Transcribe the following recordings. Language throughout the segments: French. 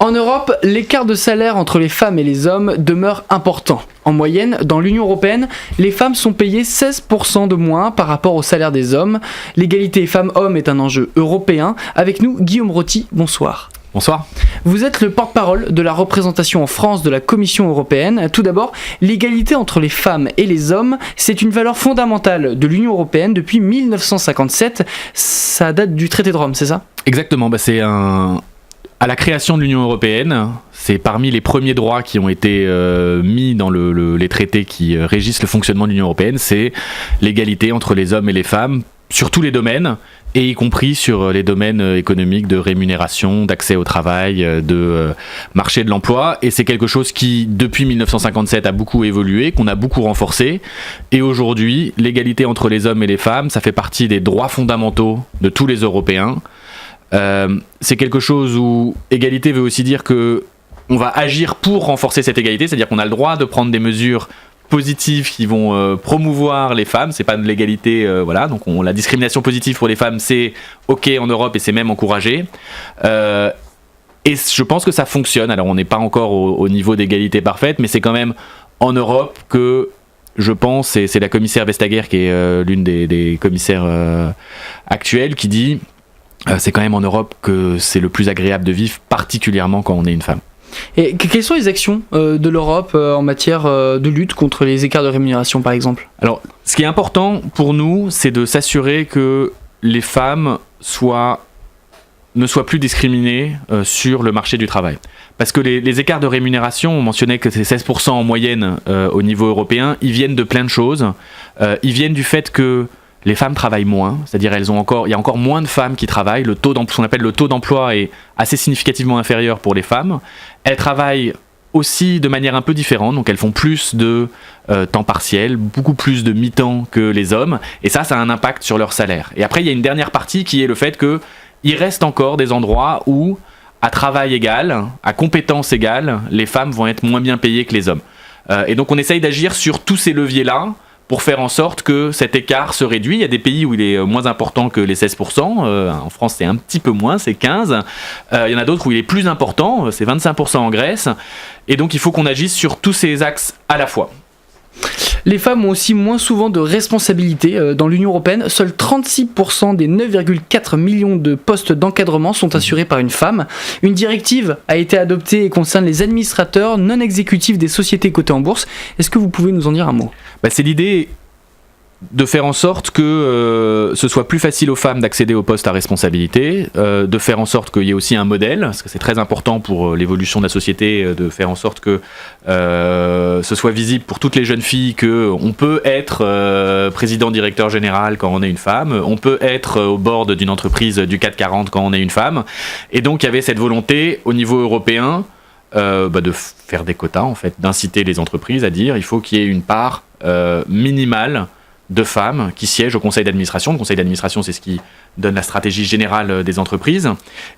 En Europe, l'écart de salaire entre les femmes et les hommes demeure important. En moyenne, dans l'Union européenne, les femmes sont payées 16% de moins par rapport au salaire des hommes. L'égalité femmes-hommes est un enjeu européen. Avec nous, Guillaume Roty, bonsoir. Bonsoir. Vous êtes le porte-parole de la représentation en France de la Commission européenne. Tout d'abord, l'égalité entre les femmes et les hommes, c'est une valeur fondamentale de l'Union européenne depuis 1957. Ça date du traité de Rome, c'est ça ? Exactement, à la création de l'Union européenne, c'est parmi les premiers droits qui ont été mis dans les traités qui régissent le fonctionnement de l'Union européenne, c'est l'égalité entre les hommes et les femmes sur tous les domaines, et y compris sur les domaines économiques de rémunération, d'accès au travail, de marché de l'emploi. Et c'est quelque chose qui, depuis 1957, a beaucoup évolué, qu'on a beaucoup renforcé. Et aujourd'hui, l'égalité entre les hommes et les femmes, ça fait partie des droits fondamentaux de tous les Européens. C'est quelque chose où égalité veut aussi dire que on va agir pour renforcer cette égalité, c'est-à-dire qu'on a le droit de prendre des mesures positives qui vont promouvoir les femmes. C'est pas de l'égalité, voilà. Donc la discrimination positive pour les femmes, c'est ok en Europe et c'est même encouragé. Et je pense que ça fonctionne. Alors on n'est pas encore au niveau d'égalité parfaite, mais c'est quand même en Europe que je pense, et c'est la commissaire Vestager qui est l'une des commissaires actuelles qui dit c'est quand même en Europe que c'est le plus agréable de vivre, particulièrement quand on est une femme. Et quelles sont les actions de l'Europe en matière de lutte contre les écarts de rémunération, par exemple ? Alors, ce qui est important pour nous, c'est de s'assurer que les femmes ne soient plus discriminées sur le marché du travail. Parce que les écarts de rémunération, on mentionnait que c'est 16% en moyenne au niveau européen, ils viennent de plein de choses. Ils viennent du fait que les femmes travaillent moins, c'est-à-dire il y a encore moins de femmes qui travaillent. Ce qu'on appelle le taux d'emploi est assez significativement inférieur pour les femmes. Elles travaillent aussi de manière un peu différente, donc elles font plus de temps partiel, beaucoup plus de mi-temps que les hommes, et ça a un impact sur leur salaire. Et après, il y a une dernière partie qui est le fait qu'il reste encore des endroits où, à travail égal, à compétences égales, les femmes vont être moins bien payées que les hommes. Et donc on essaye d'agir sur tous ces leviers-là, pour faire en sorte que cet écart se réduit. Il y a des pays où il est moins important que les 16%. En France, c'est un petit peu moins, c'est 15%. Il y en a d'autres où il est plus important, c'est 25% en Grèce. Et donc, il faut qu'on agisse sur tous ces axes à la fois. Les femmes ont aussi moins souvent de responsabilités. Dans l'Union européenne, seuls 36% des 9,4 millions de postes d'encadrement sont assurés par une femme. Une directive a été adoptée et concerne les administrateurs non exécutifs des sociétés cotées en bourse. Est-ce que vous pouvez nous en dire un mot ? C'est l'idée de faire en sorte que ce soit plus facile aux femmes d'accéder aux postes à responsabilité, de faire en sorte qu'il y ait aussi un modèle, parce que c'est très important pour l'évolution de la société, de faire en sorte que ce soit visible pour toutes les jeunes filles qu'on peut être président directeur général quand on est une femme, on peut être au board d'une entreprise du CAC 40 quand on est une femme, et donc il y avait cette volonté au niveau européen de faire des quotas, en fait, d'inciter les entreprises à dire il faut qu'il y ait une part minimale de femmes qui siègent au conseil d'administration. Le conseil d'administration, c'est ce qui donne la stratégie générale des entreprises.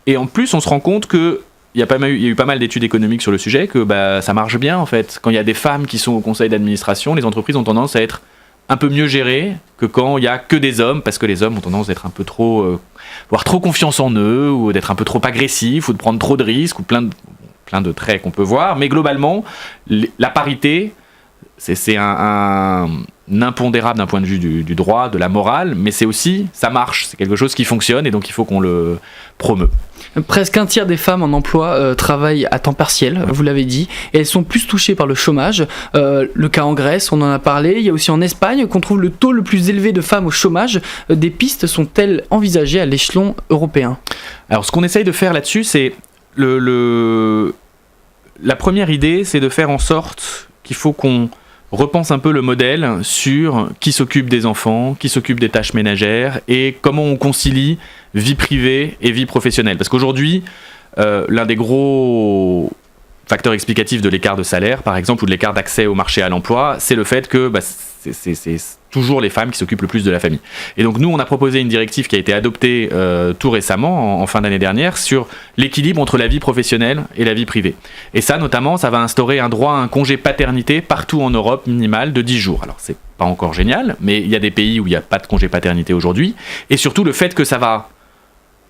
Et en plus, on se rend compte qu'il y a eu pas mal d'études économiques sur le sujet, que ça marche bien, en fait. Quand il y a des femmes qui sont au conseil d'administration, les entreprises ont tendance à être un peu mieux gérées que quand il n'y a que des hommes, parce que les hommes ont tendance à être un peu trop... avoir trop confiance en eux, ou d'être un peu trop agressifs, ou de prendre trop de risques, ou plein de traits qu'on peut voir. Mais globalement, la parité... C'est un impondérable d'un point de vue du droit, de la morale, mais c'est aussi, ça marche, c'est quelque chose qui fonctionne et donc il faut qu'on le promeut. Presque un tiers des femmes en emploi travaillent à temps partiel, vous l'avez dit, et elles sont plus touchées par le chômage. Le cas en Grèce, on en a parlé, il y a aussi en Espagne qu'on trouve le taux le plus élevé de femmes au chômage. Des pistes sont-elles envisagées à l'échelon européen ? Alors ce qu'on essaye de faire là-dessus, c'est la première idée, c'est de faire en sorte qu'il faut qu'on repense un peu le modèle sur qui s'occupe des enfants, qui s'occupe des tâches ménagères et comment on concilie vie privée et vie professionnelle. Parce qu'aujourd'hui, l'un des gros facteurs explicatifs de l'écart de salaire, par exemple, ou de l'écart d'accès au marché à l'emploi, c'est le fait que c'est toujours les femmes qui s'occupent le plus de la famille. Et donc nous, on a proposé une directive qui a été adoptée tout récemment, en fin d'année dernière, sur l'équilibre entre la vie professionnelle et la vie privée. Et ça, notamment, ça va instaurer un droit à un congé paternité partout en Europe minimal de 10 jours. Alors, c'est pas encore génial, mais il y a des pays où il n'y a pas de congé paternité aujourd'hui. Et surtout, le fait que ça va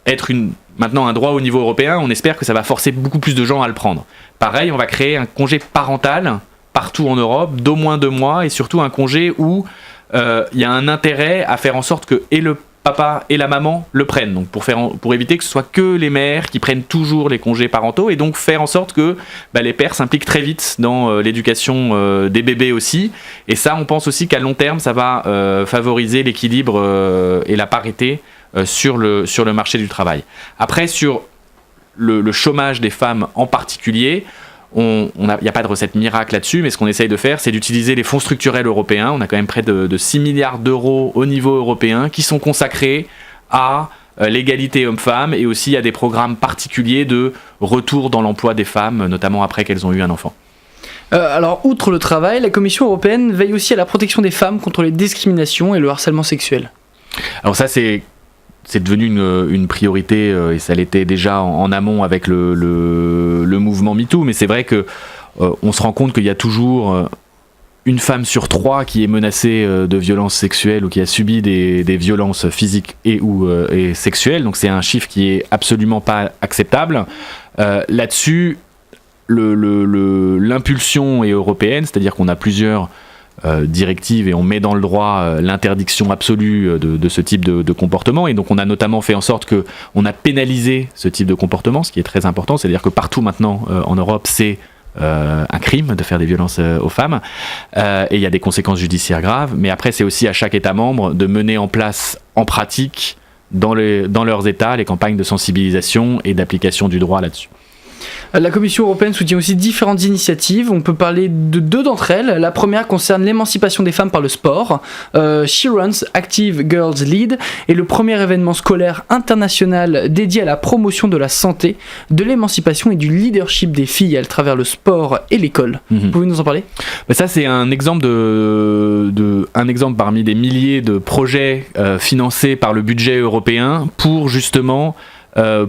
être maintenant un droit au niveau européen, on espère que ça va forcer beaucoup plus de gens à le prendre. Pareil, on va créer un congé parental partout en Europe d'au moins 2 mois, et surtout un congé où il y a un intérêt à faire en sorte que et le papa et la maman le prennent, donc pour éviter que ce soit que les mères qui prennent toujours les congés parentaux, et donc faire en sorte que les pères s'impliquent très vite dans l'éducation des bébés aussi. Et ça, on pense aussi qu'à long terme, ça va favoriser l'équilibre et la parité sur le marché du travail. Après, sur le chômage des femmes en particulier, il n'y a pas de recette miracle là-dessus, mais ce qu'on essaye de faire, c'est d'utiliser les fonds structurels européens. On a quand même près de 6 milliards d'euros au niveau européen qui sont consacrés à l'égalité homme-femme, et aussi à des programmes particuliers de retour dans l'emploi des femmes, notamment après qu'elles ont eu un enfant. Alors, outre le travail, la Commission européenne veille aussi à la protection des femmes contre les discriminations et le harcèlement sexuel. Alors ça, c'est devenu une priorité, et ça l'était déjà en amont avec le mouvement MeToo, mais c'est vrai que on se rend compte qu'il y a toujours une femme sur 3 qui est menacée de violences sexuelles ou qui a subi des violences physiques et sexuelles, donc c'est un chiffre qui est absolument pas acceptable. Là-dessus, l'impulsion est européenne, c'est-à-dire qu'on a plusieurs directive, et on met dans le droit l'interdiction absolue de ce type de comportement, et donc on a notamment fait en sorte qu'on a pénalisé ce type de comportement, ce qui est très important, c'est-à-dire que partout maintenant en Europe c'est un crime de faire des violences aux femmes, et il y a des conséquences judiciaires graves, mais après c'est aussi à chaque État membre de mener en place en pratique dans leurs États les campagnes de sensibilisation et d'application du droit là-dessus. La Commission européenne soutient aussi différentes initiatives. On peut parler de 2 d'entre elles. La première concerne l'émancipation des femmes par le sport. She Runs Active Girls Lead est le premier événement scolaire international dédié à la promotion de la santé, de l'émancipation et du leadership des filles à travers le sport et l'école. Pouvez-vous nous en parler ? Ça, c'est un exemple un exemple parmi des milliers de projets financés par le budget européen pour justement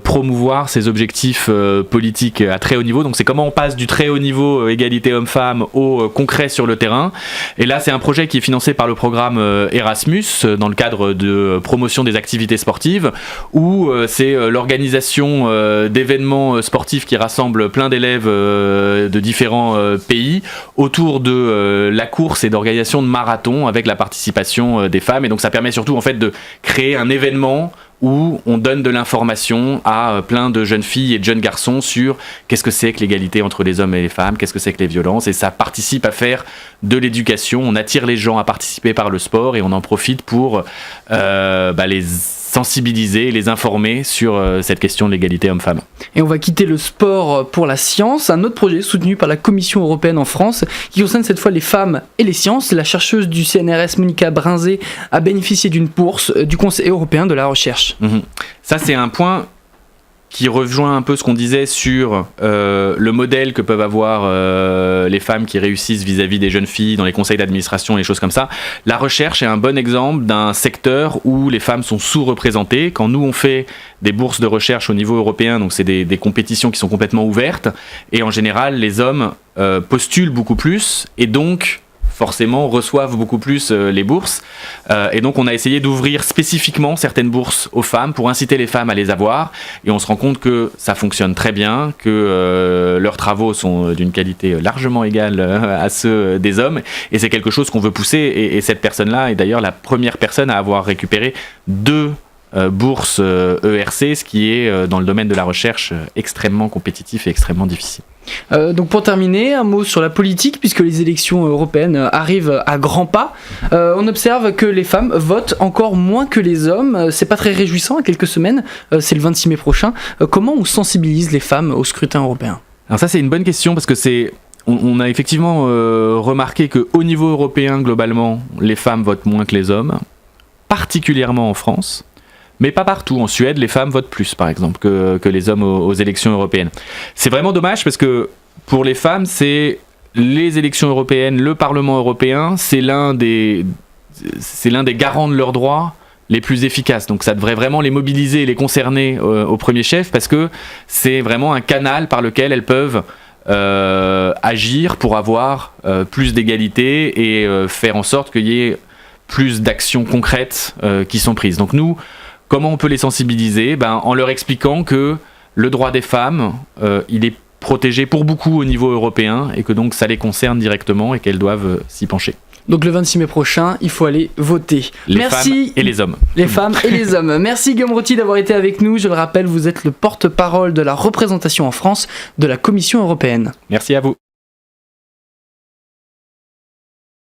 promouvoir ces objectifs politiques à très haut niveau. Donc c'est comment on passe du très haut niveau égalité homme-femme au concret sur le terrain. Et là, c'est un projet qui est financé par le programme Erasmus dans le cadre de promotion des activités sportives, où c'est l'organisation d'événements sportifs qui rassemblent plein d'élèves de différents pays autour de la course et d'organisation de marathons avec la participation des femmes. Et donc ça permet surtout en fait de créer un événement où on donne de l'information à plein de jeunes filles et de jeunes garçons sur qu'est-ce que c'est que l'égalité entre les hommes et les femmes, qu'est-ce que c'est que les violences, et ça participe à faire de l'éducation. On attire les gens à participer par le sport, et on en profite pour les sensibiliser, les informer sur cette question de l'égalité homme-femme. Et on va quitter le sport pour la science. Un autre projet soutenu par la Commission européenne en France qui concerne cette fois les femmes et les sciences. La chercheuse du CNRS Monica Brinzé a bénéficié d'une bourse du Conseil européen de la recherche. Ça, c'est un point qui rejoint un peu ce qu'on disait sur le modèle que peuvent avoir les femmes qui réussissent vis-à-vis des jeunes filles dans les conseils d'administration et les choses comme ça. La recherche est un bon exemple d'un secteur où les femmes sont sous-représentées. Quand nous, on fait des bourses de recherche au niveau européen, donc c'est des compétitions qui sont complètement ouvertes, et en général, les hommes postulent beaucoup plus, et donc forcément reçoivent beaucoup plus les bourses, et donc on a essayé d'ouvrir spécifiquement certaines bourses aux femmes pour inciter les femmes à les avoir, et on se rend compte que ça fonctionne très bien, que leurs travaux sont d'une qualité largement égale à ceux des hommes, et c'est quelque chose qu'on veut pousser, et cette personne-là est d'ailleurs la première personne à avoir récupéré 2 bourses ERC, ce qui est dans le domaine de la recherche extrêmement compétitif et extrêmement difficile. Donc pour terminer, un mot sur la politique, puisque les élections européennes arrivent à grands pas. On observe que les femmes votent encore moins que les hommes. C'est pas très réjouissant, à quelques semaines, c'est le 26 mai prochain. Comment on sensibilise les femmes au scrutin européen ? Alors ça, c'est une bonne question, parce que on a effectivement remarqué qu'au niveau européen, globalement, les femmes votent moins que les hommes, particulièrement en France. Mais pas partout. En Suède, les femmes votent plus, par exemple, que les hommes aux élections européennes. C'est vraiment dommage, parce que pour les femmes, c'est les élections européennes, le Parlement européen, c'est l'un des garants de leurs droits les plus efficaces. Donc ça devrait vraiment les mobiliser et les concerner au premier chef, parce que c'est vraiment un canal par lequel elles peuvent agir pour avoir plus d'égalité et faire en sorte qu'il y ait plus d'actions concrètes qui sont prises. Donc nous, Comment on peut les sensibiliser ? En leur expliquant que le droit des femmes, il est protégé pour beaucoup au niveau européen et que donc ça les concerne directement et qu'elles doivent s'y pencher. Donc le 26 mai prochain, il faut aller voter. Merci. Femmes et les hommes. Les femmes et les hommes. Merci Guillaume Roty d'avoir été avec nous. Je le rappelle, vous êtes le porte-parole de la représentation en France de la Commission européenne. Merci à vous.